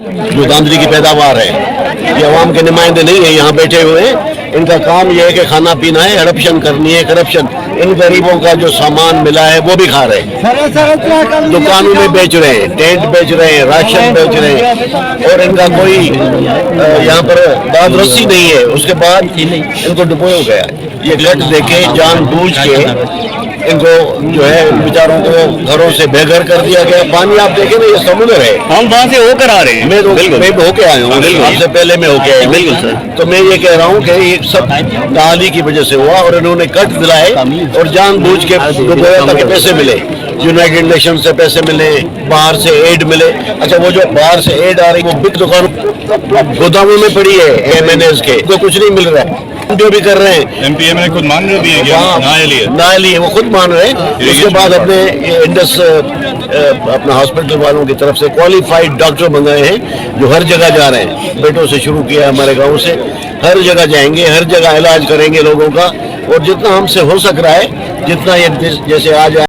जो धांधली की पैदावार है, ये अवाम के नुमाइंदे नहीं है, यहाँ बैठे हुए हैं। इनका काम ये है कि खाना पीना है, हड़पशन करनी है, करप्शन। इन गरीबों का जो सामान मिला है वो भी खा रहे हैं, दुकानों में बेच रहे हैं, टेंट बेच रहे हैं, राशन बेच रहे हैं, और इनका कोई यहाँ पर दाद रस्सी नहीं है। उसके बाद इनको डुबोया गया। ये गट देके जानबूझ के इनको जो है बेचारों को घरों से बेघर कर दिया गया। पानी आप देखें ना, ये समुद्र है। हम वहाँ से होकर आ रहे हैं। मैं होके आया हूँ, आपसे पहले मैं होके आया। बिल्कुल सर। तो मैं ये कह रहा हूँ कि ये सब दाली की वजह से हुआ, और इन्होंने कट दिलाए और जानबूझ के डुबोया ताकि पैसे मिले। यूनाइटेड नेशन से पैसे मिले, बाहर से एड मिले। अच्छा, वो जो बाहर से एड आ रही वो बिग दुकान गोदामों में पड़ी है MNS के, तो कुछ नहीं मिल रहा है। जो भी कर रहे हैं MPM ने खुद मान रहे भी है ना लिए, वो खुद मान रहे हैं। इसके बाद अपने इंडस अपना हॉस्पिटल वालों की तरफ से क्वालिफाइड डॉक्टर मंगाए हैं, जो हर जगह जा रहे हैं। बेटों से शुरू किया हमारे गांव से, हर जगह जाएंगे, हर जगह इलाज करेंगे लोगों का। और जितना हमसे हो सक रहा है, जितना ये जैसे आज